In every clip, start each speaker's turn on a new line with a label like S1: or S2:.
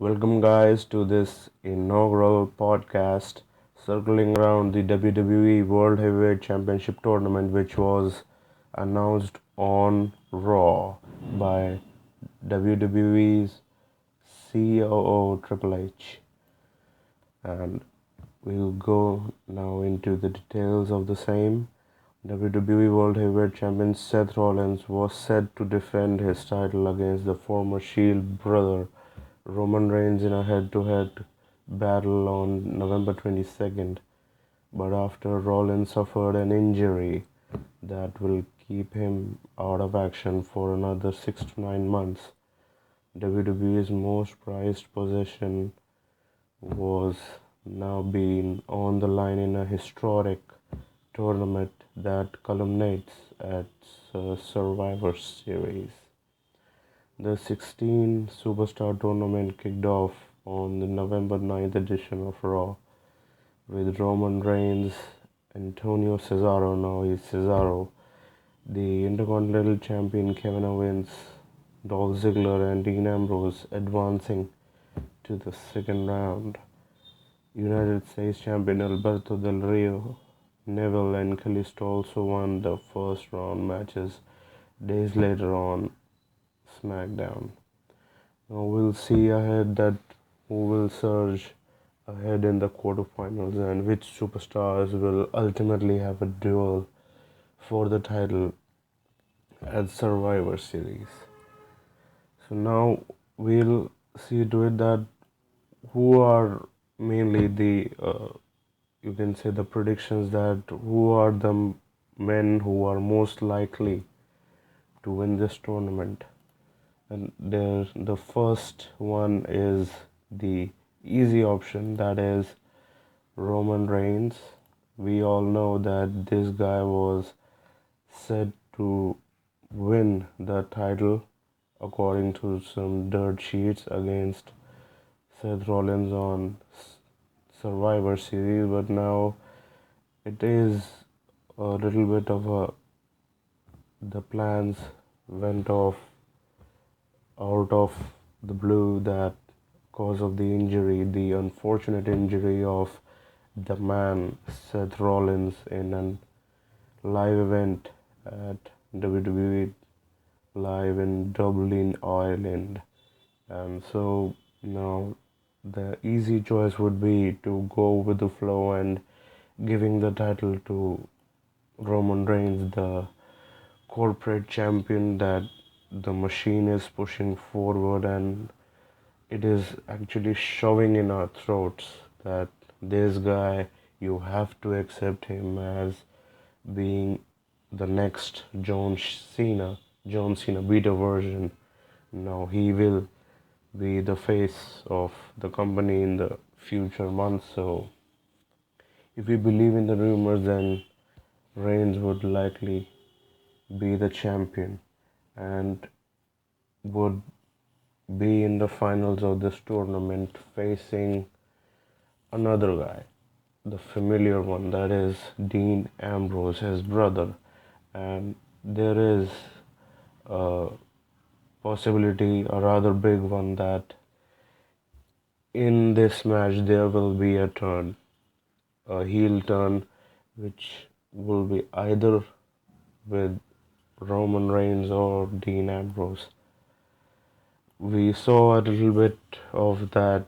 S1: Welcome, guys, to this inaugural podcast circling around the WWE World Heavyweight Championship tournament, which was announced on Raw by WWE's COO Triple H. And we'll go now into the details of the same. WWE World Heavyweight Champion Seth Rollins was set to defend his title against the former Shield brother Roman Reigns in a head-to-head battle on November 22nd, but after Rollins suffered an injury that will keep him out of action for another 6 to 9 months, WWE's most prized possession was now being on the line in a historic tournament that culminates at Survivor Series. The 16 Superstar Tournament kicked off on the November 9th edition of Raw with Roman Reigns, Antonio Cesaro, now he's Cesaro, the Intercontinental Champion Kevin Owens, Dolph Ziggler, and Dean Ambrose advancing to the second round. United States Champion Alberto Del Rio, Neville, and Kalisto also won the first round matches days later on SmackDown. Now we'll see ahead that who will surge ahead in the quarterfinals and which superstars will ultimately have a duel for the title at Survivor Series. So now we'll see to it that who are mainly the you can say the predictions that who are the men who are most likely to win this tournament. And the first one is the easy option, that is Roman Reigns. We all know that this guy was said to win the title according to some dirt sheets against Seth Rollins on Survivor Series, but now it is a little bit of the plans went off out of the blue that cause of the injury, the unfortunate injury of the man Seth Rollins in a live event at WWE Live in Dublin, Ireland. And so now the easy choice would be to go with the flow and giving the title to Roman Reigns, the corporate champion that the machine is pushing forward, and it is actually shoving in our throats that this guy, you have to accept him as being the next John Cena beta version. Now he will be the face of the company in the future months. So if we believe in the rumors, then Reigns would likely be the champion and would be in the finals of this tournament facing another guy, the familiar one, that is Dean Ambrose, his brother. And there is a possibility, a rather big one, that in this match there will be a heel turn, which will be either with Roman Reigns or Dean Ambrose. We saw a little bit of that,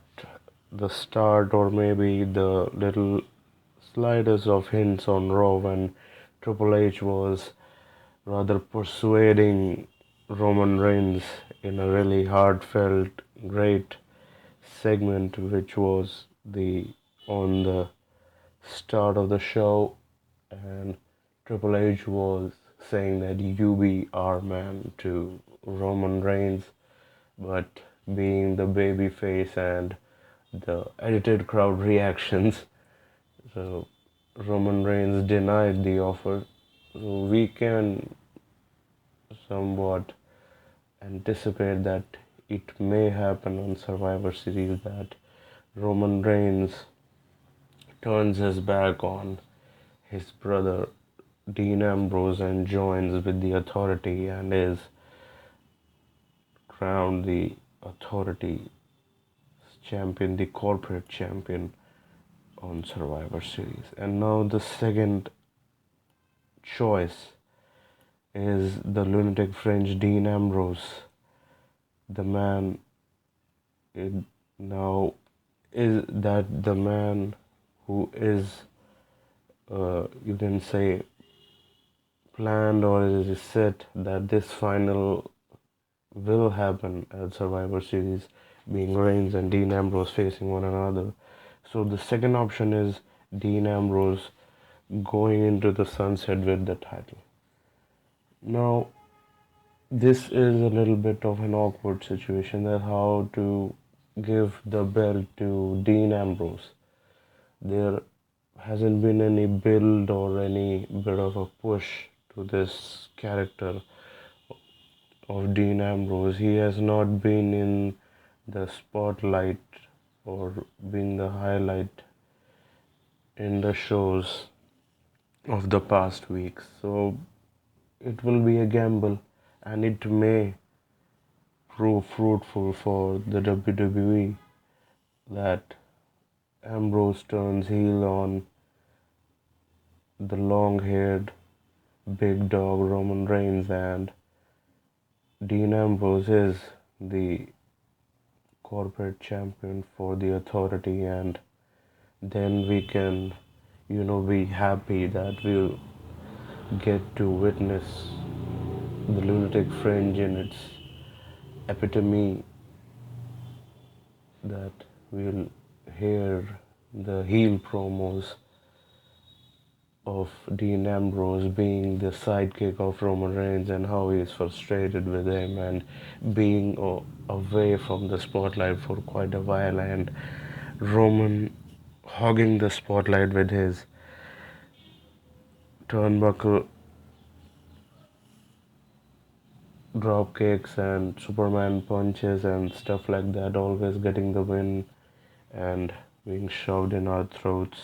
S1: the start, or maybe the little sliders of hints on Raw when Triple H was rather persuading Roman Reigns in a really heartfelt, great segment, which was the on the start of the show, and Triple H was saying that you be our man to Roman Reigns, but being the baby face and the edited crowd reactions, so Roman Reigns denied the offer. So we can somewhat anticipate that it may happen on Survivor Series that Roman Reigns turns his back on his brother Dean Ambrose and joins with the Authority and is crowned the Authority champion, the corporate champion on Survivor Series. And now the second choice is the lunatic French Dean Ambrose. The man it now is that the man who is, you can say, planned or is set that this final will happen at Survivor Series, being Reigns and Dean Ambrose facing one another. So the second option is Dean Ambrose going into the sunset with the title. Now, this is a little bit of an awkward situation, that how to give the belt to Dean Ambrose. There hasn't been any build or any bit of a push to this character of Dean Ambrose. He has not been in the spotlight or being the highlight in the shows of the past weeks. So it will be a gamble, and it may prove fruitful for the WWE that Ambrose turns heel on the long-haired big dog Roman Reigns, and Dean Ambrose is the corporate champion for the Authority, and then we can, be happy that we'll get to witness the lunatic fringe in its epitome, that we'll hear the heel promos of Dean Ambrose being the sidekick of Roman Reigns and how he is frustrated with him and being away from the spotlight for quite a while, and Roman hogging the spotlight with his turnbuckle drop kicks and Superman punches and stuff like that, always getting the win and being shoved in our throats.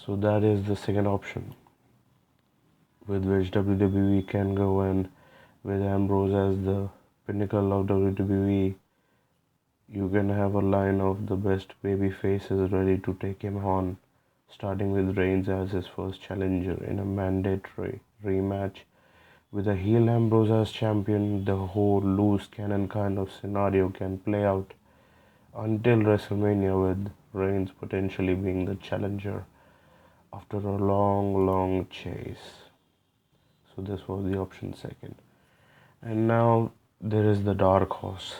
S1: So that is the second option with which WWE can go, and with Ambrose as the pinnacle of WWE, you can have a line of the best baby faces ready to take him on, starting with Reigns as his first challenger in a mandatory rematch. With a heel Ambrose as champion, the whole loose cannon kind of scenario can play out until WrestleMania, with Reigns potentially being the challenger after a long chase. So this was the option second. And now there is the dark horse,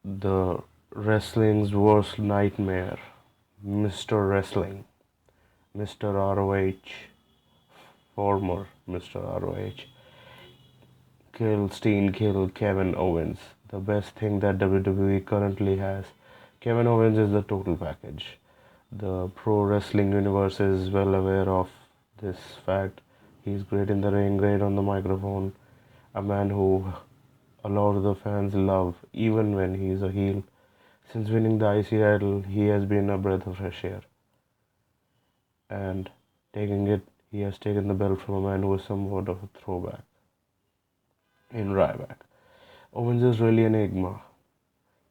S1: the wrestling's worst nightmare, Mr. Wrestling, Mr. ROH, former Mr. ROH, kill Kevin Owens. The best thing that WWE currently has. Kevin Owens is the total package. The pro wrestling universe is well aware of this fact. He's great in the ring, great on the microphone, a man who a lot of the fans love, even when he's a heel. Since winning the IC title, he has been a breath of fresh air. And he has taken the belt from a man who is somewhat of a throwback in Ryback. Owens is really an enigma.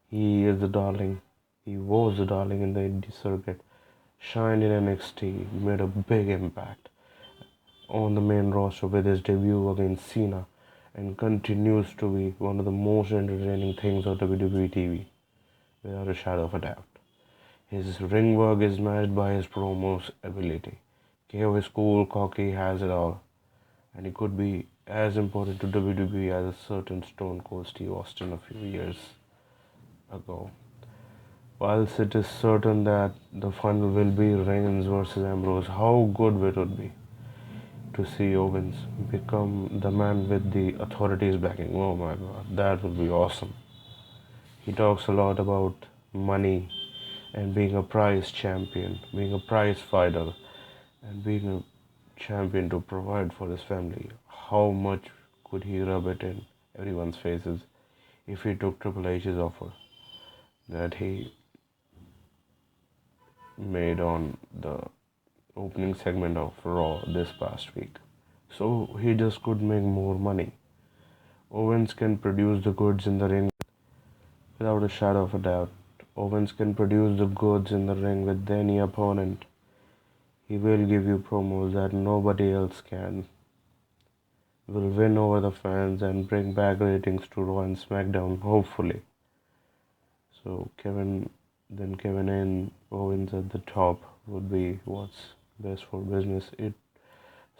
S1: He is the darling. He was the darling in the indie circuit. Shined in NXT, made a big impact on the main roster with his debut against Cena, and continues to be one of the most entertaining things on WWE TV, without a shadow of a doubt. His ring work is matched by his promos ability. KO is cool, cocky, has it all, and he could be as important to WWE as a certain Stone Cold Steve Austin a few years ago. Whilst it is certain that the final will be Reigns versus Ambrose, how good it would be to see Owens become the man with the Authority's backing. Oh my god, that would be awesome. He talks a lot about money and being a prize champion, being a prize fighter, and being a champion to provide for his family. How much could he rub it in everyone's faces if he took Triple H's offer that he made on the opening segment of Raw this past week? So he just could make more money. Owens can produce the goods in the ring. without a shadow of a doubt. Owens can produce the goods in the ring with any opponent. He will give you promos that nobody else can. Will win over the fans and bring back ratings to Raw and SmackDown, hopefully. So Kevin and Owens at the top would be what's best for business.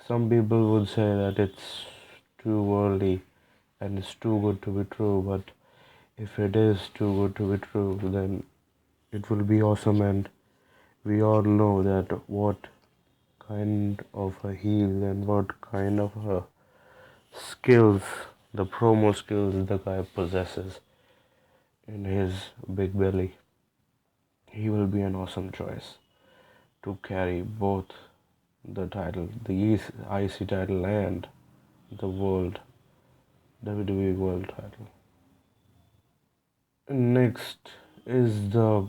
S1: Some people would say that it's too early and it's too good to be true, but if it is too good to be true, then it will be awesome, and we all know that what kind of a heel and what kind of a skills, the promo skills the guy possesses in his big belly. He will be an awesome choice to carry both the title, the IC title, and the World WWE World title. Next is the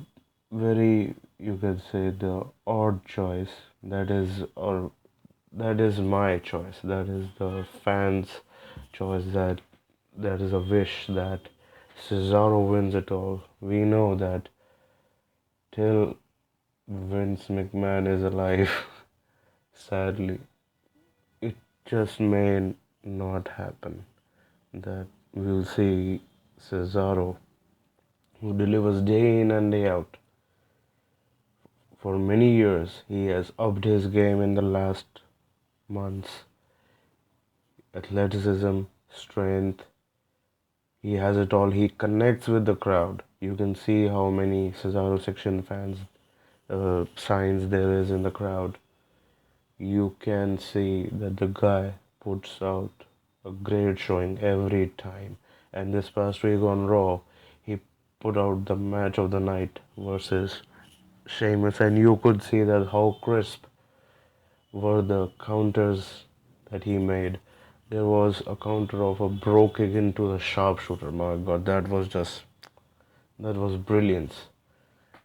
S1: very, you could say, the odd choice. That is my choice. That is the fans' choice. That is a wish that Cesaro wins it all. We know that till Vince McMahon is alive, sadly, it just may not happen. That we'll see Cesaro, who delivers day in and day out. For many years, he has upped his game in the last months. Athleticism, strength, he has it all. He connects with the crowd. You can see how many Cesaro section fans signs there is in the crowd. You can see that the guy puts out a great showing every time. And this past week on Raw, he put out the match of the night versus Sheamus, and you could see that how crisp were the counters that he made. There was a counter of a bro kick into the sharpshooter. My God, that was brilliance.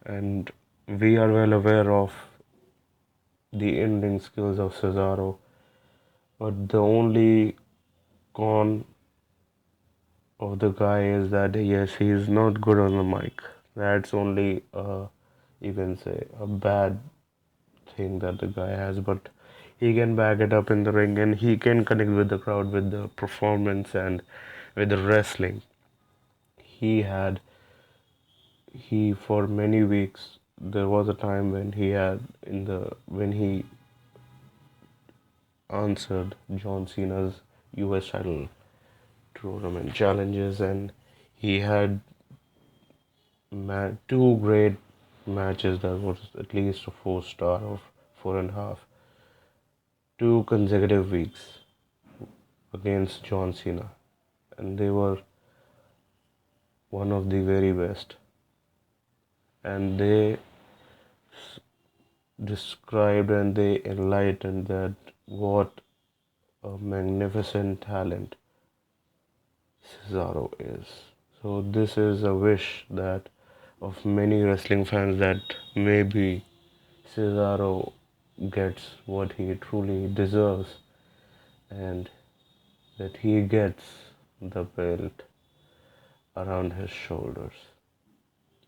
S1: And we are well aware of the ending skills of Cesaro, but the only con of the guy is that yes, he is not good on the mic. That's only you can say a bad thing that the guy has, but he can back it up in the ring and he can connect with the crowd with the performance and with the wrestling. He had he for many weeks there was a time when he had in the when he answered John Cena's US title tournament challenges, and he had two great matches that was at least a 4 star of 4.5, 2 consecutive weeks against John Cena, and they were one of the very best. And they described and they enlightened that what a magnificent talent Cesaro is. So this is a wish that of many wrestling fans that maybe Cesaro gets what he truly deserves and that he gets the belt around his shoulders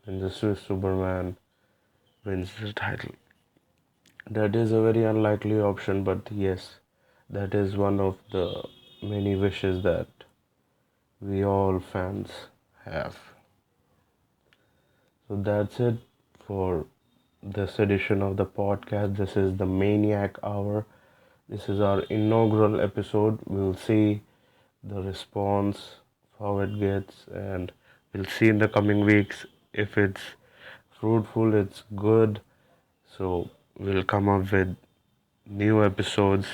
S1: and the Swiss Superman wins the title. That is a very unlikely option, but yes, that is one of the many wishes that we all fans have. So that's it for this edition of the podcast. This is the Maniac Hour. This is our inaugural episode. We'll see the response, how it gets, and we'll see in the coming weeks if it's fruitful, it's good. So we'll come up with new episodes.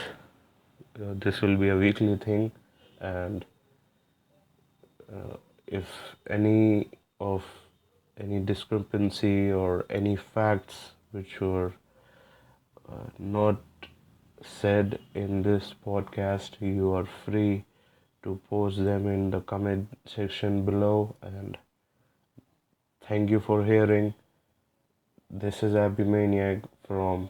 S1: This will be a weekly thing, and if any discrepancy or any facts which were not said in this podcast, you are free to post them in the comment section below. And thank you for hearing. This is Abby Maniac from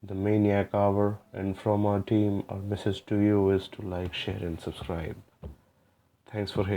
S1: the Maniac Hour, and from our team, our message to you is to like, share, and subscribe. Thanks for hearing.